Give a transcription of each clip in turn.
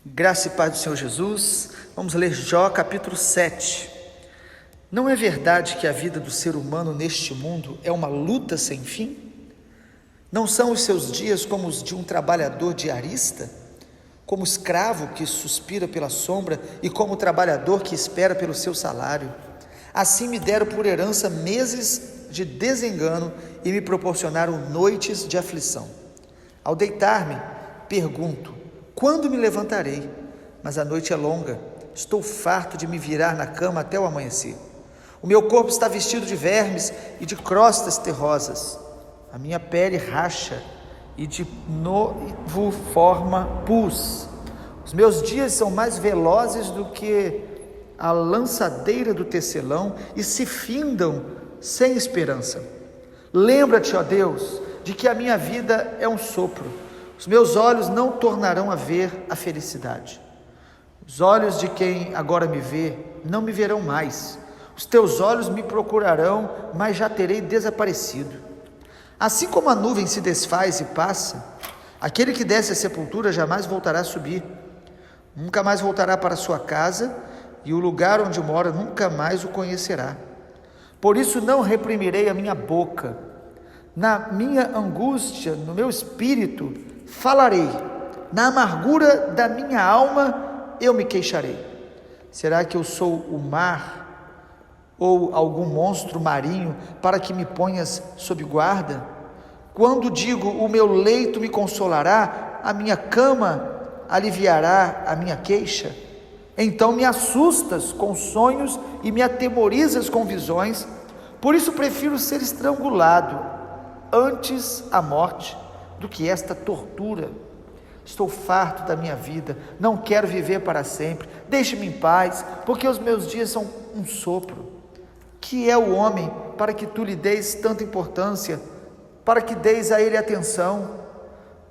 Graça e paz do Senhor Jesus. Vamos ler Jó capítulo 7. Não é verdade que a vida do ser humano neste mundo é uma luta sem fim? Não são os seus dias como os de um trabalhador diarista? Como escravo que suspira pela sombra e como trabalhador que espera pelo seu salário? Assim me deram por herança meses de desengano e me proporcionaram noites de aflição. Ao deitar-me, pergunto: quando me levantarei? Mas a noite é longa, estou farto de me virar na cama até o amanhecer. O meu corpo está vestido de vermes e de crostas terrosas. A minha pele racha e de novo forma pus. Os meus dias são mais velozes do que a lançadeira do tecelão e se findam sem esperança. Lembra-te, ó Deus, de que a minha vida é um sopro. Os meus olhos não tornarão a ver a felicidade. Os olhos de quem agora me vê não me verão mais. Os teus olhos me procurarão, mas já terei desaparecido. Assim como a nuvem se desfaz e passa, aquele que desce à sepultura jamais voltará a subir. Nunca mais voltará para sua casa, e o lugar onde mora nunca mais o conhecerá. Por isso não reprimirei a minha boca. Na minha angústia, no meu espírito, falarei. Na amargura da minha alma, eu me queixarei. Será que eu sou o mar ou algum monstro marinho para que me ponhas sob guarda? Quando digo, o meu leito me consolará, a minha cama aliviará a minha queixa? Então me assustas com sonhos e me atemorizas com visões. Por isso prefiro ser estrangulado antes a morte do que esta tortura. Estou farto da minha vida, não quero viver para sempre. Deixe-me em paz, porque os meus dias são um sopro. Que é o homem para que tu lhe deis tanta importância, para que deis a ele atenção,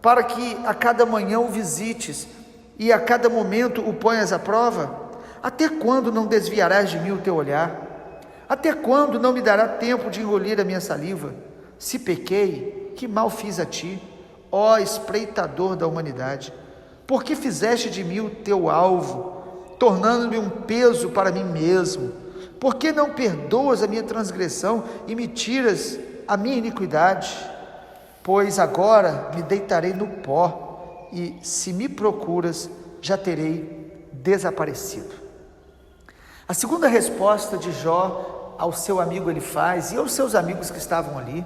para que a cada manhã o visites e a cada momento o ponhas à prova? Até quando não desviarás de mim o teu olhar? Até quando não me dará tempo de engolir a minha saliva? Se pequei, que mal fiz a ti, ó espreitador da humanidade? Por que fizeste de mim o teu alvo, tornando-me um peso para mim mesmo? Por que não perdoas a minha transgressão e me tiras a minha iniquidade? Pois agora me deitarei no pó, e se me procuras, já terei desaparecido. A segunda resposta de Jó ao seu amigo Elifaz e aos seus amigos que estavam ali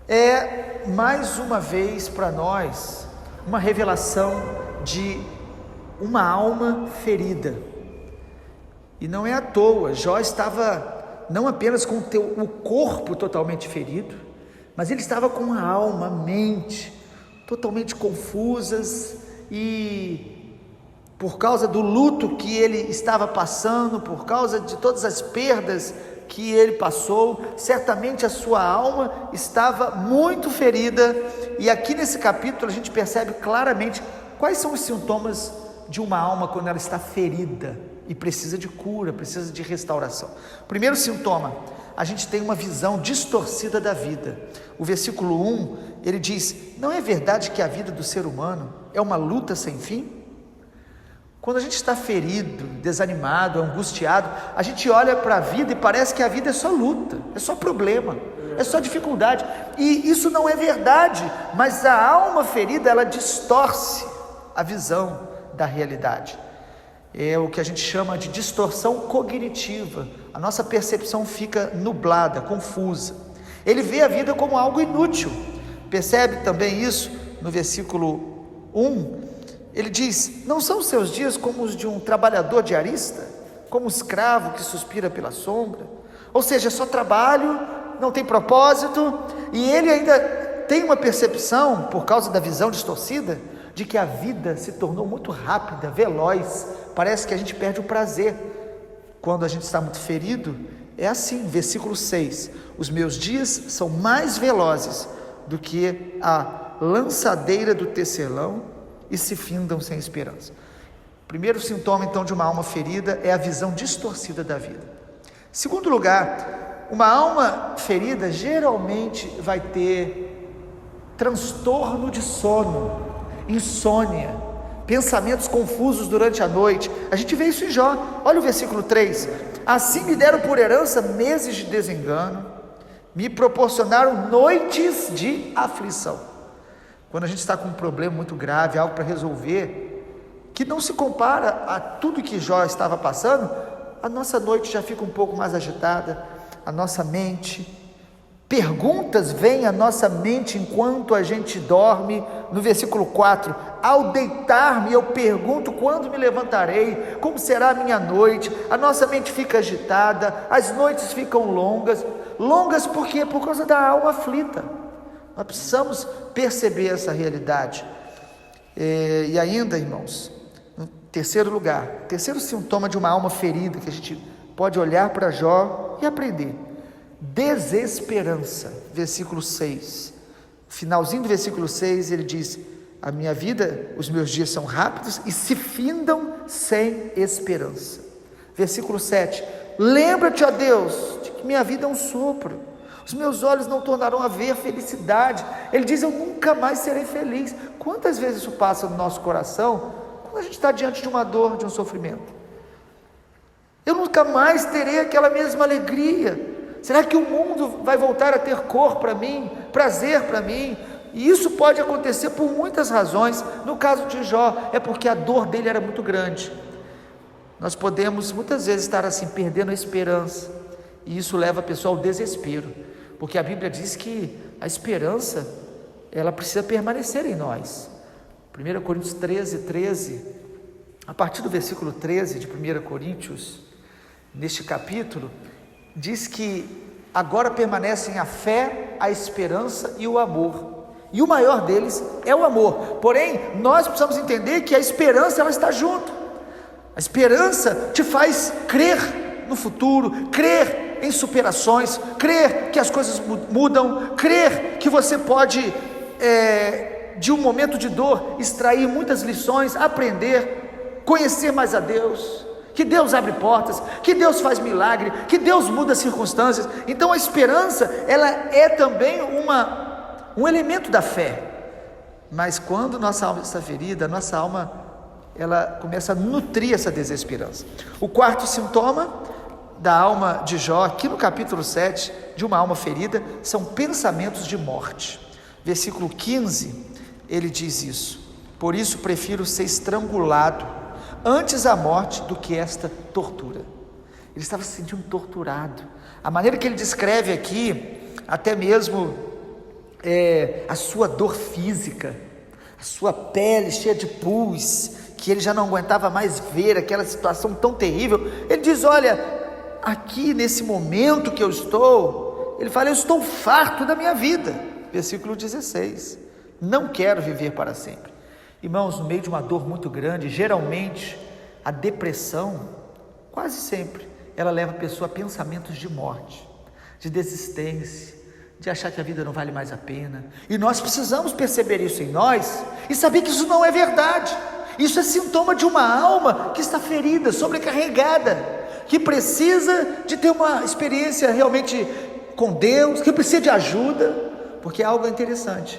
é, mais uma vez para nós, uma revelação de uma alma ferida. E não é à toa, Jó estava não apenas com o corpo totalmente ferido, mas ele estava com a alma, a mente totalmente confusas, e por causa do luto que ele estava passando, por causa de todas as perdas que ele passou, certamente a sua alma estava muito ferida. E aqui nesse capítulo a gente percebe claramente quais são os sintomas de uma alma quando ela está ferida e precisa de cura, precisa de restauração. Primeiro sintoma, a gente tem uma visão distorcida da vida. O versículo 1, ele diz: não é verdade que a vida do ser humano é uma luta sem fim? Quando a gente está ferido, desanimado, angustiado, a gente olha para a vida e parece que a vida é só luta, é só problema, é só dificuldade. E isso não é verdade, mas a alma ferida, ela distorce a visão da realidade. É o que a gente chama de distorção cognitiva. A nossa percepção fica nublada, confusa. Ele vê a vida como algo inútil. Percebe também isso no versículo 1. Ele diz: não são os seus dias como os de um trabalhador diarista, como um escravo que suspira pela sombra? Ou seja, só trabalho, não tem propósito. E ele ainda tem uma percepção, por causa da visão distorcida, de que a vida se tornou muito rápida, veloz. Parece que a gente perde o prazer. Quando a gente está muito ferido, é assim, versículo 6, os meus dias são mais velozes do que a lançadeira do tecelão e se findam sem esperança. Primeiro sintoma então de uma alma ferida é a visão distorcida da vida. Segundo lugar, uma alma ferida geralmente vai ter transtorno de sono, insônia, pensamentos confusos durante a noite. A gente vê isso em Jó. Olha o versículo 3: assim me deram por herança meses de desengano, me proporcionaram noites de aflição. Quando a gente está com um problema muito grave, algo para resolver, que não se compara a tudo que Jó estava passando, a nossa noite já fica um pouco mais agitada, a nossa mente, perguntas vêm à nossa mente enquanto a gente dorme. No versículo 4, ao deitar-me eu pergunto quando me levantarei, como será a minha noite. A nossa mente fica agitada, as noites ficam longas por quê? Por causa da alma aflita. Nós precisamos perceber essa realidade. E ainda, irmãos, no terceiro lugar, terceiro sintoma de uma alma ferida, que a gente pode olhar para Jó e aprender: desesperança. Versículo 6, finalzinho do versículo 6, ele diz: a minha vida, os meus dias são rápidos e se findam sem esperança. Versículo 7, lembra-te, ó Deus, de que minha vida é um sopro, os meus olhos não tornarão a ver felicidade. Ele diz: eu nunca mais serei feliz. Quantas vezes isso passa no nosso coração, quando a gente está diante de uma dor, de um sofrimento? Eu nunca mais terei aquela mesma alegria. Será que o mundo vai voltar a ter cor para mim, prazer para mim? E isso pode acontecer por muitas razões. No caso de Jó, é porque a dor dele era muito grande. Nós podemos muitas vezes estar assim, perdendo a esperança, e isso leva a pessoa ao desespero, porque a Bíblia diz que a esperança, ela precisa permanecer em nós. 1 Coríntios 13, a partir do versículo 13 de 1 Coríntios, neste capítulo, diz que agora permanecem a fé, a esperança e o amor, e o maior deles é o amor. Porém, nós precisamos entender que a esperança, ela está junto. A esperança te faz crer no futuro, crer em superações, crer que as coisas mudam, crer que você pode, de um momento de dor, extrair muitas lições, aprender, conhecer mais a Deus, que Deus abre portas, que Deus faz milagre, que Deus muda as circunstâncias. Então a esperança, ela é também um elemento da fé. Mas quando nossa alma está ferida, nossa alma, ela começa a nutrir essa desesperança. O quarto sintoma da alma de Jó, aqui no capítulo 7, de uma alma ferida, são pensamentos de morte. Versículo 15, ele diz isso: por isso prefiro ser estrangulado antes a morte do que esta tortura. Ele estava se sentindo torturado. A maneira que ele descreve aqui, até mesmo a sua dor física, a sua pele cheia de pus, que ele já não aguentava mais ver, aquela situação tão terrível. Ele diz: olha, aqui nesse momento que eu estou, ele fala: eu estou farto da minha vida. Versículo 16, não quero viver para sempre. Irmãos, no meio de uma dor muito grande, geralmente a depressão, quase sempre, ela leva a pessoa a pensamentos de morte, de desistência, de achar que a vida não vale mais a pena. E nós precisamos perceber isso em nós e saber que isso não é verdade. Isso é sintoma de uma alma que está ferida, sobrecarregada, que precisa de ter uma experiência realmente com Deus, que precisa de ajuda. Porque é algo interessante,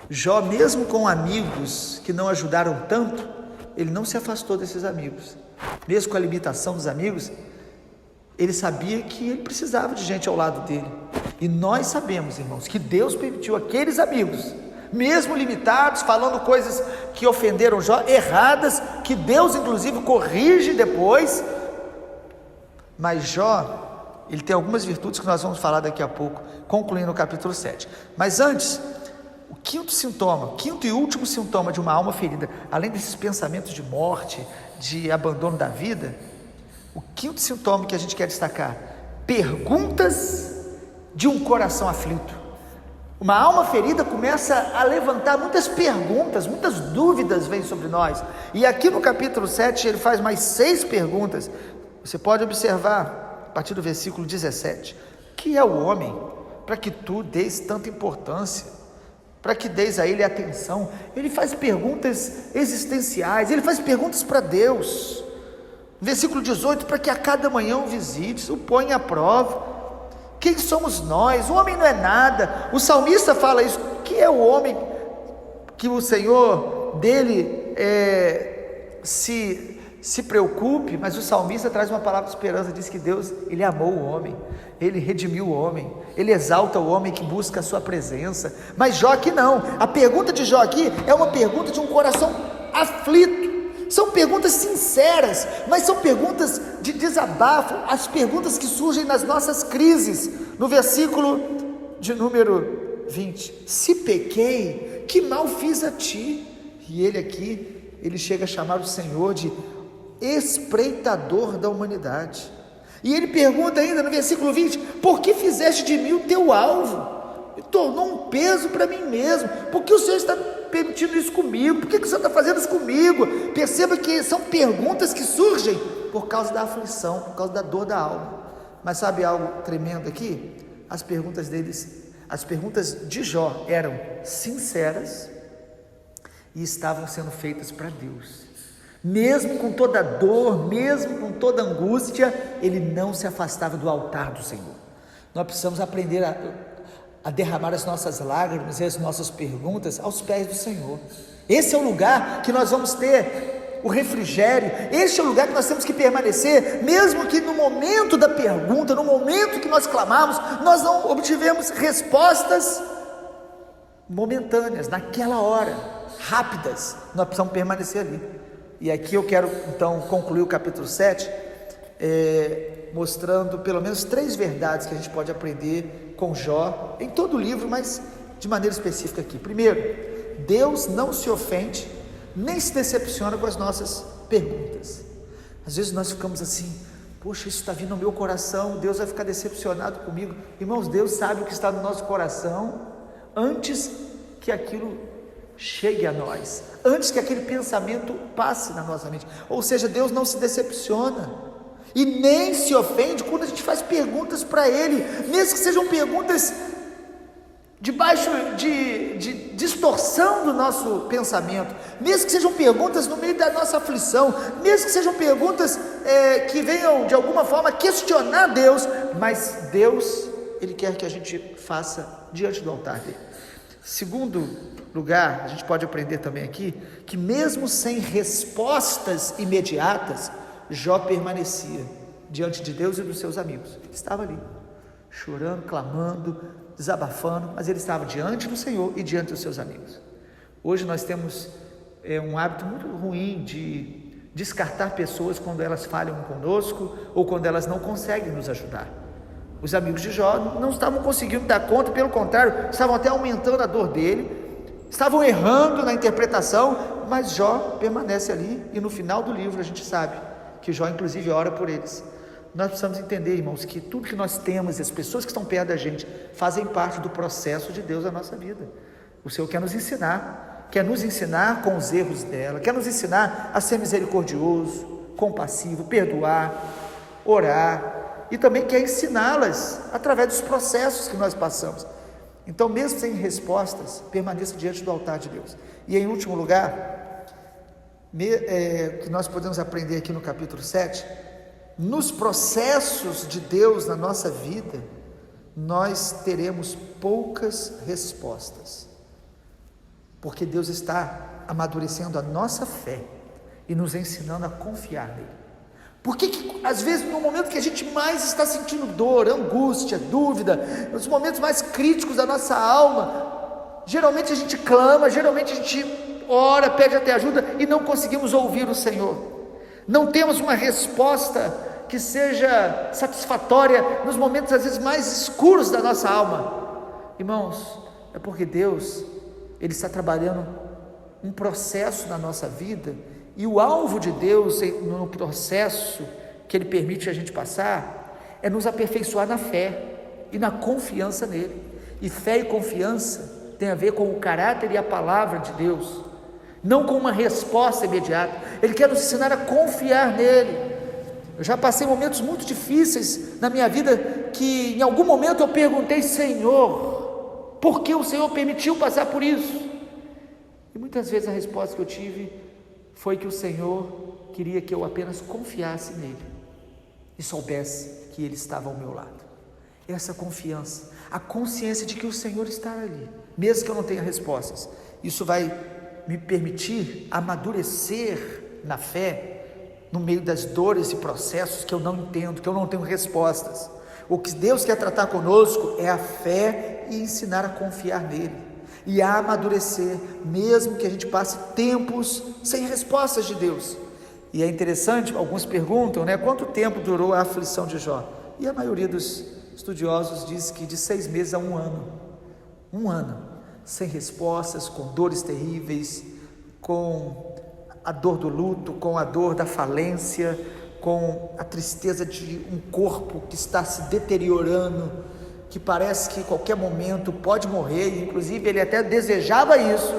Jó, mesmo com amigos que não ajudaram tanto, ele não se afastou desses amigos. Mesmo com a limitação dos amigos, ele sabia que ele precisava de gente ao lado dele. E nós sabemos, irmãos, que Deus permitiu aqueles amigos, mesmo limitados, falando coisas que ofenderam Jó, erradas, que Deus inclusive corrige depois. Mas Jó, ele tem algumas virtudes que nós vamos falar daqui a pouco, concluindo o capítulo 7. Mas antes, o quinto e último sintoma de uma alma ferida, além desses pensamentos de morte, de abandono da vida, o quinto sintoma que a gente quer destacar: perguntas de um coração aflito. Uma alma ferida começa a levantar muitas perguntas, muitas dúvidas vêm sobre nós. E aqui no capítulo 7 ele faz mais 6 perguntas. Você pode observar a partir do versículo 17: que é o homem para que tu dês tanta importância, para que deis a ele atenção? Ele faz perguntas existenciais, ele faz perguntas para Deus. Versículo 18: para que a cada manhã o visites, o põe à prova. Quem somos nós? O homem não é nada. O salmista fala isso: que é o homem que o Senhor dele se preocupe, mas o salmista traz uma palavra de esperança, diz que Deus, Ele amou o homem, Ele redimiu o homem, Ele exalta o homem que busca a sua presença. Mas Jó aqui não, a pergunta de Jó aqui é uma pergunta de um coração aflito. São perguntas sinceras, mas são perguntas de desabafo, as perguntas que surgem nas nossas crises. No versículo de número 20, se pequei, que mal fiz a ti? E ele aqui, ele chega a chamar o Senhor de espreitador da humanidade. E ele pergunta ainda no versículo 20, por que fizeste de mim o teu alvo? Me tornou um peso para mim mesmo. Por que o Senhor está permitindo isso comigo? Por que o Senhor está fazendo isso comigo? Perceba que são perguntas que surgem por causa da aflição, por causa da dor da alma. Mas sabe algo tremendo aqui? As perguntas de Jó eram sinceras e estavam sendo feitas para Deus. Mesmo com toda a dor, mesmo com toda a angústia, ele não se afastava do altar do Senhor. Nós precisamos aprender a derramar as nossas lágrimas e as nossas perguntas aos pés do Senhor. Esse é o lugar que nós vamos ter o refrigério, este é o lugar que nós temos que permanecer, mesmo que no momento da pergunta, no momento que nós clamamos, nós não obtivemos respostas momentâneas, naquela hora, rápidas, nós precisamos permanecer ali. E aqui eu quero então concluir o capítulo 7, mostrando pelo menos 3 verdades que a gente pode aprender com Jó, em todo o livro, mas de maneira específica aqui. Primeiro, Deus não se ofende, nem se decepciona com as nossas perguntas. Às vezes nós ficamos assim, poxa, isso está vindo ao meu coração, Deus vai ficar decepcionado comigo. Irmãos, Deus sabe o que está no nosso coração, antes que aquilo chegue a nós, antes que aquele pensamento passe na nossa mente. Ou seja, Deus não se decepciona e nem se ofende quando a gente faz perguntas para Ele, mesmo que sejam perguntas debaixo de distorção do nosso pensamento, mesmo que sejam perguntas no meio da nossa aflição, mesmo que sejam perguntas que venham de alguma forma questionar Deus, mas Deus, Ele quer que a gente faça diante do altar dele. Segundo lugar, a gente pode aprender também aqui, que mesmo sem respostas imediatas, Jó permanecia diante de Deus e dos seus amigos. Ele estava ali, chorando, clamando, desabafando, mas ele estava diante do Senhor e diante dos seus amigos. Hoje nós temos um hábito muito ruim de descartar pessoas quando elas falham conosco ou quando elas não conseguem nos ajudar. Os amigos de Jó não estavam conseguindo dar conta, pelo contrário, estavam até aumentando a dor dele, estavam errando na interpretação, mas Jó permanece ali, e no final do livro a gente sabe que Jó inclusive ora por eles. Nós precisamos entender, irmãos, que tudo que nós temos, as pessoas que estão perto da gente, fazem parte do processo de Deus na nossa vida. O Senhor quer nos ensinar com os erros dela, quer nos ensinar a ser misericordioso, compassivo, perdoar, orar, e também quer ensiná-las através dos processos que nós passamos. Então, mesmo sem respostas, permaneça diante do altar de Deus. E em último lugar, que nós podemos aprender aqui no capítulo 7, nos processos de Deus na nossa vida, nós teremos poucas respostas, porque Deus está amadurecendo a nossa fé e nos ensinando a confiar nele. Porque às vezes no momento que a gente mais está sentindo dor, angústia, dúvida, nos momentos mais críticos da nossa alma, geralmente a gente clama, geralmente a gente ora, pede até ajuda e não conseguimos ouvir o Senhor. Não temos uma resposta que seja satisfatória nos momentos às vezes mais escuros da nossa alma. Irmãos, é porque Deus, Ele está trabalhando um processo na nossa vida, e o alvo de Deus no processo que Ele permite a gente passar, é nos aperfeiçoar na fé e na confiança nele. E fé e confiança tem a ver com o caráter e a palavra de Deus, não com uma resposta imediata. Ele quer nos ensinar a confiar nele. Eu já passei momentos muito difíceis na minha vida, que em algum momento eu perguntei: Senhor, por que o Senhor permitiu passar por isso? E muitas vezes a resposta que eu tive foi que o Senhor queria que eu apenas confiasse nele e soubesse que Ele estava ao meu lado. Essa confiança, a consciência de que o Senhor está ali, mesmo que eu não tenha respostas, isso vai me permitir amadurecer na fé, no meio das dores e processos que eu não entendo, que eu não tenho respostas. O que Deus quer tratar conosco é a fé e ensinar a confiar nele, e a amadurecer, mesmo que a gente passe tempos sem respostas de Deus. E é interessante, alguns perguntam, quanto tempo durou a aflição de Jó? E a maioria dos estudiosos diz que de 6 meses a 1 ano. 1 ano, sem respostas, com dores terríveis, com a dor do luto, com a dor da falência, com a tristeza de um corpo que está se deteriorando, que parece que em qualquer momento pode morrer. Inclusive ele até desejava isso,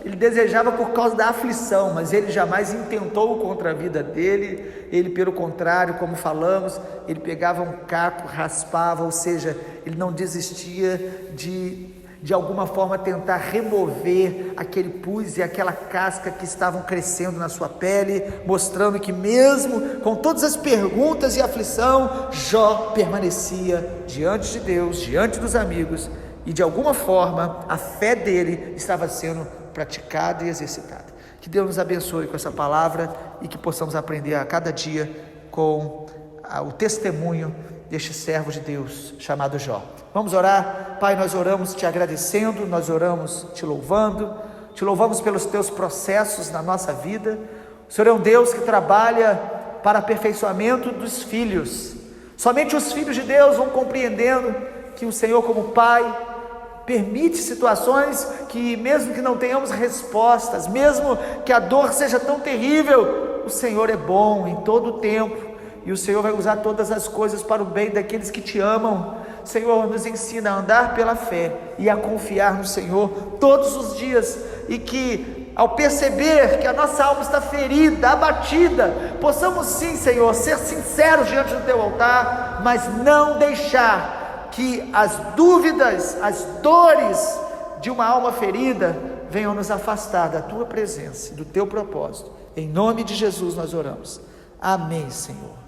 ele desejava por causa da aflição, mas ele jamais intentou contra a vida dele. Ele, pelo contrário, como falamos, ele pegava um caco, raspava, ou seja, ele não desistia de alguma forma tentar remover aquele pus e aquela casca que estavam crescendo na sua pele, mostrando que mesmo com todas as perguntas e aflição, Jó permanecia diante de Deus, diante dos amigos, e de alguma forma a fé dele estava sendo praticada e exercitada. Que Deus nos abençoe com essa palavra e que possamos aprender a cada dia com o testemunho deste servo de Deus chamado Jó. Vamos orar. Pai, nós oramos te agradecendo, nós oramos te louvamos pelos teus processos na nossa vida. O Senhor é um Deus que trabalha para aperfeiçoamento dos filhos. Somente os filhos de Deus vão compreendendo que o Senhor, como Pai, permite situações que, mesmo que não tenhamos respostas, mesmo que a dor seja tão terrível, o Senhor é bom em todo o tempo, e o Senhor vai usar todas as coisas para o bem daqueles que te amam. Senhor, nos ensina a andar pela fé e a confiar no Senhor todos os dias, e que ao perceber que a nossa alma está ferida, abatida, possamos sim, Senhor, ser sinceros diante do teu altar, mas não deixar que as dúvidas, as dores de uma alma ferida venham nos afastar da tua presença, do teu propósito. Em nome de Jesus nós oramos. Amém, Senhor.